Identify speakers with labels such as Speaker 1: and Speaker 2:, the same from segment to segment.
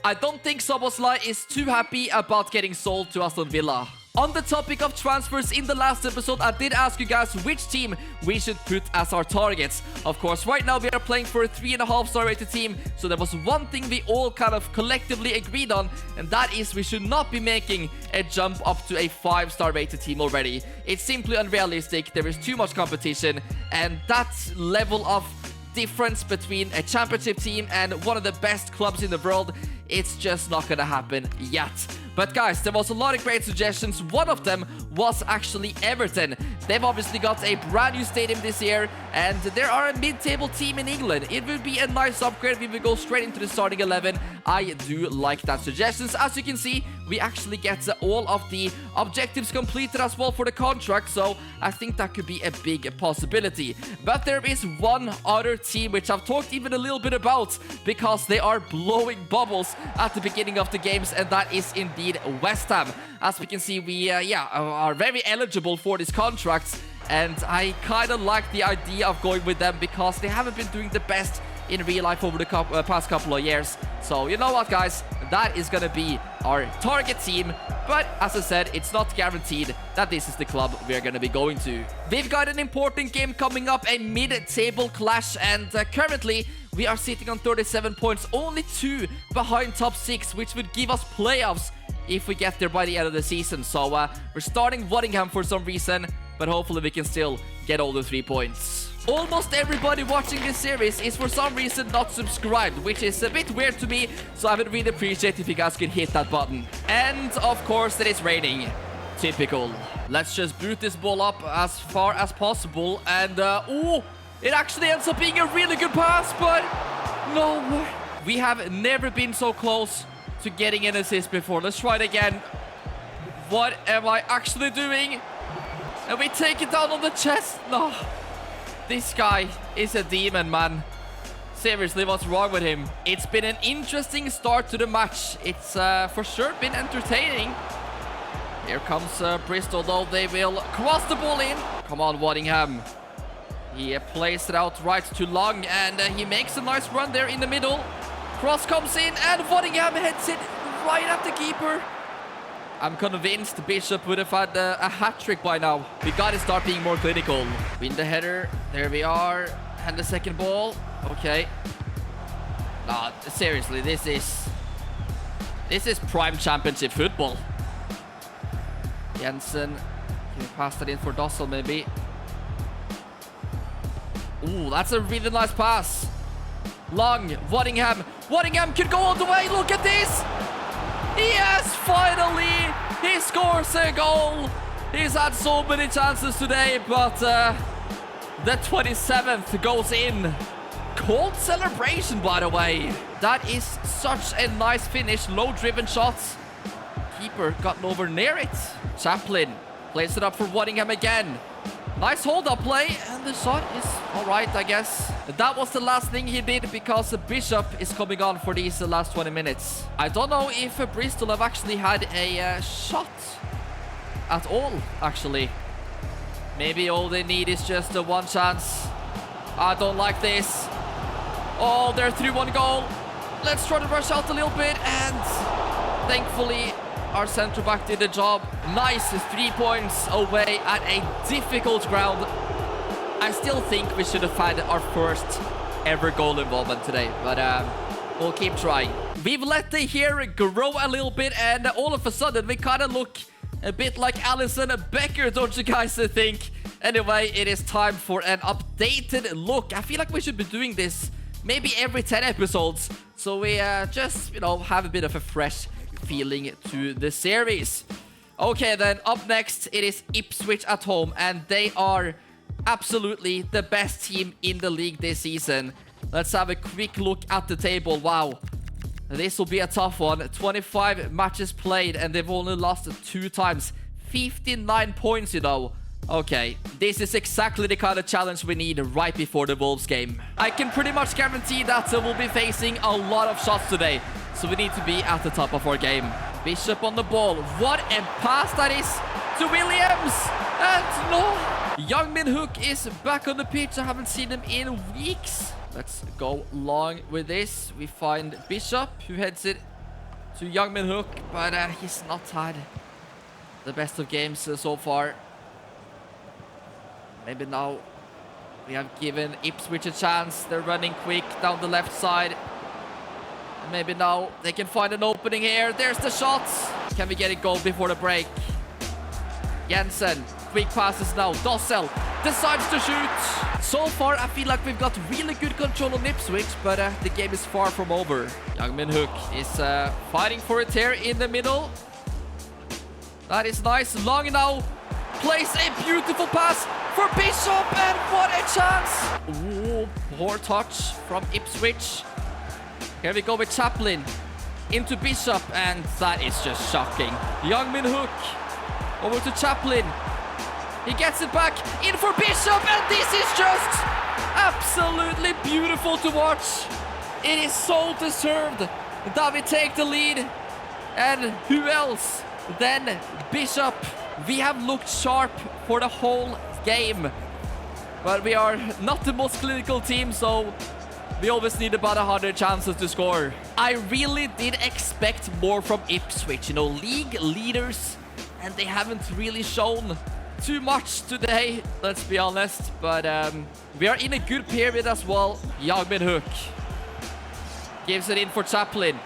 Speaker 1: I don't think Szoboszlai is too happy about getting sold to Aston Villa. On the topic of transfers, in the last episode, I did ask you guys which team we should put as our targets. Of course, right now we are playing for a 3.5-star rated team, so there was one thing we all kind of collectively agreed on, and that is we should not be making a jump up to a 5-star rated team already. It's simply unrealistic, there is too much competition, and that level of difference between a championship team and one of the best clubs in the world, it's just not gonna happen yet. But guys, there was a lot of great suggestions. One of them was actually Everton. They've obviously got a brand new stadium this year, and they are a mid-table team in England. It would be a nice upgrade if we would go straight into the starting 11. I do like that suggestions. As you can see, we actually get all of the objectives completed as well for the contract, so I think that could be a big possibility. But there is one other team which I've talked even a little bit about, because they are blowing bubbles at the beginning of the games, and that is indeed West Ham. As we can see, we are very eligible for these contracts, and I kind of like the idea of going with them because they haven't been doing the best in real life over the past couple of years. So you know what, guys, that is gonna be our target team, but as I said, it's not guaranteed that this is the club we're gonna be going to. We've got an important game coming up, a mid-table clash, and currently we are sitting on 37 points, only 2 behind top 6, which would give us playoffs if we get there by the end of the season. So we're starting Nottingham for some reason, but hopefully we can still get all the 3 points. Almost everybody watching this series is for some reason not subscribed, which is a bit weird to me, so I would really appreciate if you guys could hit that button. And of course it is raining. Typical. Let's just boot this ball up as far as possible, and ooh, it actually ends up being a really good pass, but no. We have never been so close to getting an assist before. Let's try it again. What am I actually doing? And we take it down on the chest. No. This guy is a demon, man. Seriously, what's wrong with him? It's been an interesting start to the match. It's for sure been entertaining. Here comes Bristol, though. They will cross the ball in. Come on, Nottingham. He plays it out right to Long, and he makes a nice run there in the middle. Cross comes in, and Nottingham heads it right at the keeper. I'm convinced Bishop would have had a hat-trick by now. We gotta start being more clinical. Win the header. There we are. And the second ball. Okay. Nah, seriously, this is prime championship football. Jensen. Can we pass that in for Dossel, maybe? Ooh, that's a really nice pass. Long, Nottingham. Nottingham could go all the way. Look at this. Yes, finally, he scores a goal. He's had so many chances today, but the 27th goes in. Cold celebration, by the way. That is such a nice finish. Low-driven shots. Keeper got nowhere near it. Chaplin plays it up for Nottingham again. Nice hold-up play, and the shot is all right, I guess. That was the last thing he did, because Bishop is coming on for these last 20 minutes. I don't know if Bristol have actually had a shot at all, actually. Maybe all they need is just one chance. I don't like this. Oh, they're through one goal. Let's try to rush out a little bit, and thankfully our centre back did the job. Nice 3 points away at a difficult ground. I still think we should have had our first ever goal involvement today, but we'll keep trying. We've let the hair grow a little bit, and all of a sudden we kind of look a bit like Alisson Becker, don't you guys think? Anyway, it is time for an updated look. I feel like we should be doing this maybe every 10 episodes, so we just, you know, have a bit of a fresh feeling to the series. Okay, then up next it is Ipswich at home, and they are absolutely the best team in the league this season. Let's have a quick look at the table. Wow, this will be a tough one. 25 matches played, and they've only lost 2 times. 59 points, you know. Okay, this is exactly the kind of challenge we need right before the Wolves game. I can pretty much guarantee that we'll be facing a lot of shots today, so we need to be at the top of our game. Bishop on the ball. What a pass that is to Williams. And no. Young Min Hook is back on the pitch. I haven't seen him in weeks. Let's go long with this. We find Bishop, who heads it to Youngmin Hook, but he's not had the best of games so far. Maybe now we have given Ipswich a chance. They're running quick down the left side. And maybe now they can find an opening here. There's the shot. Can we get a goal before the break? Jensen, quick passes now. Dossel decides to shoot. So far, I feel like we've got really good control on Ipswich, but the game is far from over. Youngmin Hook is fighting for it here in the middle. That is nice. Long now plays a beautiful pass for Bishop, and what a chance! Ooh, poor touch from Ipswich. Here we go with Chaplin into Bishop, and that is just shocking. Youngmin Hook over to Chaplin. He gets it back in for Bishop, and this is just absolutely beautiful to watch. It is so deserved that we take the lead. And who else than Bishop? We have looked sharp for the whole game, but we are not the most clinical team, so we always need about 100 chances to score. I really did expect more from Ipswich, you know, league leaders, and they haven't really shown too much today, let's be honest. But we are in a good period as well. Youngmin Hook gives it in for Chaplin.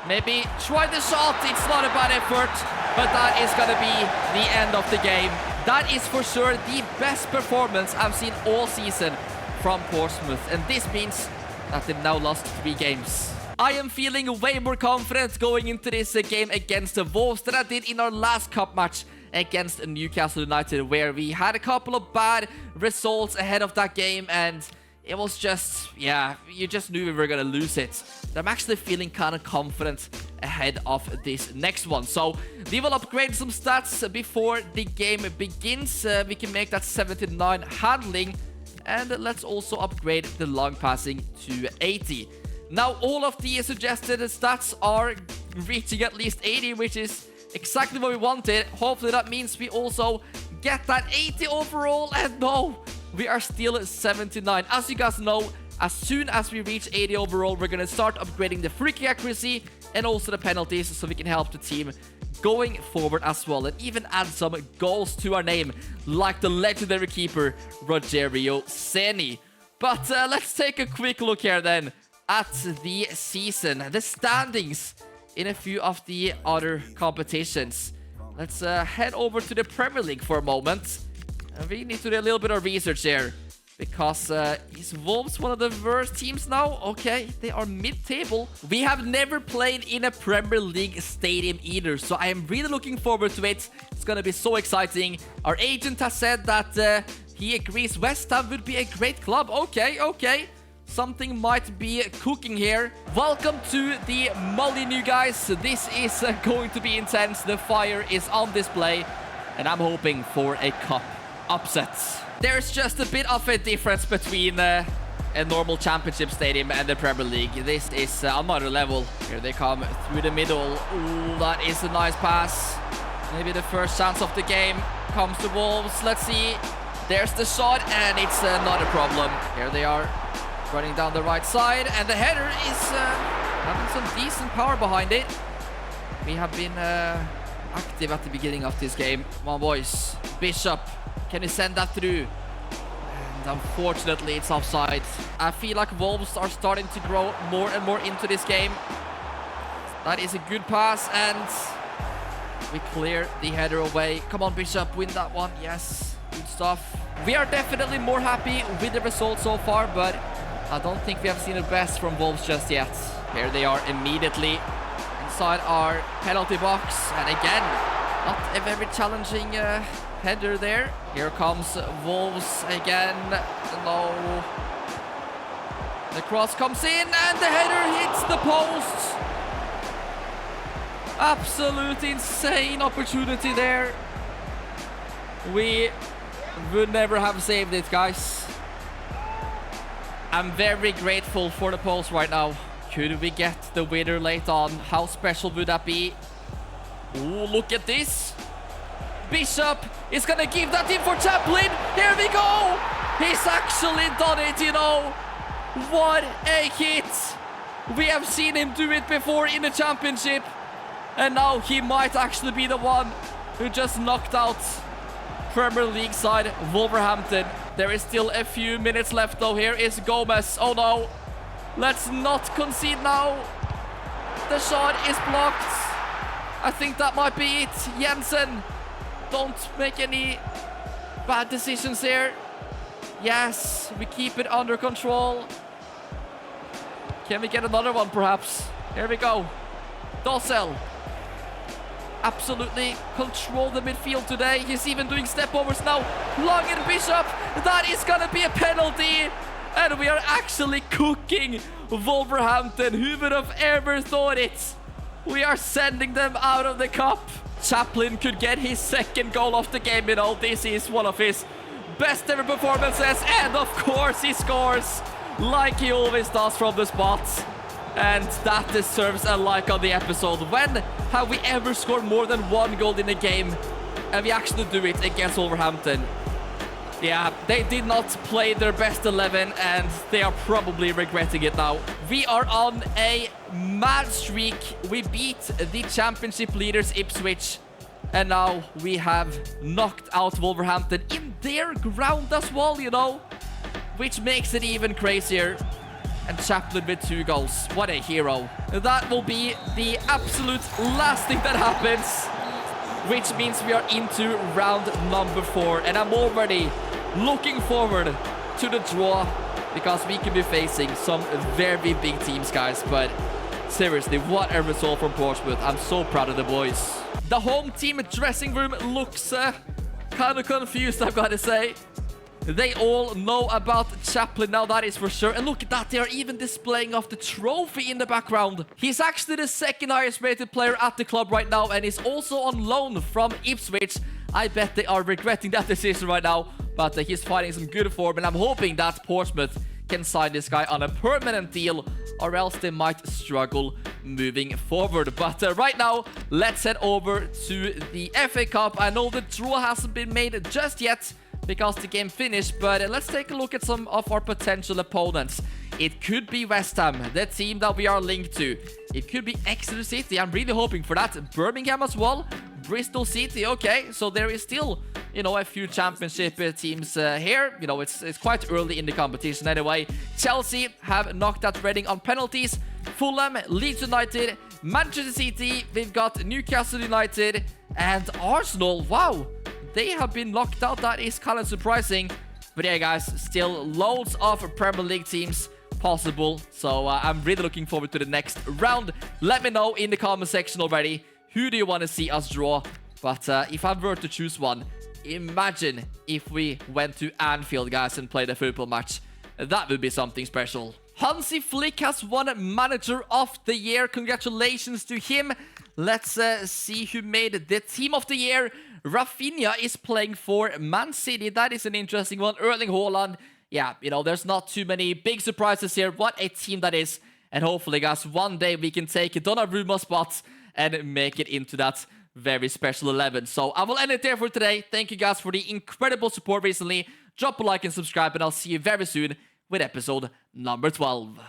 Speaker 1: Maybe try the shot. It's not a bad effort, but that is gonna be the end of the game. That is for sure the best performance I've seen all season from Portsmouth, and this means that they've now lost 3 games. I am feeling way more confident going into this game against the Wolves than I did in our last cup match against Newcastle United, where we had a couple of bad results ahead of that game, and it was just, yeah, you just knew we were gonna lose it. But I'm actually feeling kind of confident ahead of this next one. So we will upgrade some stats before the game begins. We can make that 79 handling, and let's also upgrade the long passing to 80. Now all of the suggested stats are reaching at least 80, which is exactly what we wanted. Hopefully that means we also get that 80 overall, and no, we are still 79. As you guys know, as soon as we reach 80 overall, we're going to start upgrading the free kick accuracy and also the penalties, so we can help the team going forward as well, and even add some goals to our name, like the legendary keeper Rogerio Ceni. But let's take a quick look here then at the season, the standings in a few of the other competitions. Let's head over to the Premier League for a moment. We need to do a little bit of research here, because is Wolves one of the worst teams now? Okay, they are mid-table. We have never played in a Premier League stadium either, so I am really looking forward to it. It's gonna be so exciting. Our agent has said that he agrees West Ham would be a great club. Okay. Something might be cooking here. Welcome to the Molyneux, guys. This is going to be intense. The fire is on display, and I'm hoping for a cup upset. There's just a bit of a difference between a normal championship stadium and the Premier League. This is another level. Here they come through the middle. Ooh, that is a nice pass. Maybe the first chance of the game comes to Wolves. Let's see. There's the shot, and it's not a problem. Here they are, running down the right side, and the header is having some decent power behind it. We have been active at the beginning of this game. Come on, boys. Bishop, can you send that through? And unfortunately, it's offside. I feel like Wolves are starting to grow more and more into this game. That is a good pass, and we clear the header away. Come on, Bishop, win that one. Yes, good stuff. We are definitely more happy with the result so far, but I don't think we have seen the best from Wolves just yet. Here they are immediately inside our penalty box. And again, not a very challenging header there. Here comes Wolves again. No. The cross comes in, and the header hits the post. Absolute insane opportunity there. We would never have saved it, guys. I'm very grateful for the post right now. Could we get the winner late on? How special would that be? Ooh, look at this. Bishop is gonna give that in for Chaplin. Here we go. He's actually done it, you know. What a hit. We have seen him do it before in the championship. And now he might actually be the one who just knocked out Premier League side Wolverhampton. There is still a few minutes left though. Here is Gomez. Oh no. Let's not concede now. The shot is blocked. I think that might be it. Jensen, don't make any bad decisions here. Yes, we keep it under control. Can we get another one perhaps? Here we go. Dossel. Absolutely control the midfield today. He's even doing step overs now. Long and Bishop. That is gonna be a penalty. And we are actually cooking Wolverhampton. Who would have ever thought it? We are sending them out of the cup. Chaplin could get his second goal of the game. You know, this is one of his best ever performances. And of course he scores like he always does from the spot. And that deserves a like on the episode. When have we ever scored more than one goal in a game? And we actually do it against Wolverhampton. Yeah, they did not play their best 11 and they are probably regretting it now. We are on a mad streak. We beat the championship leaders Ipswich. And now we have knocked out Wolverhampton in their ground as well, you know. Which makes it even crazier. And Chaplin with 2 goals. What a hero. That will be the absolute last thing that happens. Which means we are into round number 4. And I'm already looking forward to the draw. Because we could be facing some very big teams, guys. But seriously, what a result from Portsmouth. I'm so proud of the boys. The home team dressing room looks kind of confused, I've got to say. They all know about Chaplin now, that is for sure. And look at that, they are even displaying off the trophy in the background. He's actually the second highest rated player at the club right now and is also on loan from Ipswich. I bet they are regretting that decision right now, but he's finding some good form and I'm hoping that Portsmouth can sign this guy on a permanent deal or else they might struggle moving forward. But right now, let's head over to the FA Cup. I know the draw hasn't been made just yet, because the game finished, but let's take a look at some of our potential opponents. It could be West Ham, the team that we are linked to. It could be Exeter City, I'm really hoping for that. Birmingham as well, Bristol City, okay. So there is still, you know, a few championship teams here. You know, it's quite early in the competition anyway. Chelsea have knocked out Reading on penalties. Fulham, Leeds United, Manchester City, we've got Newcastle United, and Arsenal, wow. They have been knocked out. That is kind of surprising. But yeah, guys, still loads of Premier League teams possible. So I'm really looking forward to the next round. Let me know in the comment section already. Who do you want to see us draw? But if I were to choose one, imagine if we went to Anfield, guys, and played a football match. That would be something special. Hansi Flick has won Manager of the Year. Congratulations to him. Let's see who made the Team of the Year. Rafinha is playing for Man City. That is an interesting one. Erling Haaland. Yeah, you know, there's not too many big surprises here. What a team that is. And hopefully, guys, one day we can take Donnarumma spots and make it into that very special 11. So I will end it there for today. Thank you, guys, for the incredible support recently. Drop a like and subscribe, and I'll see you very soon with episode number 12.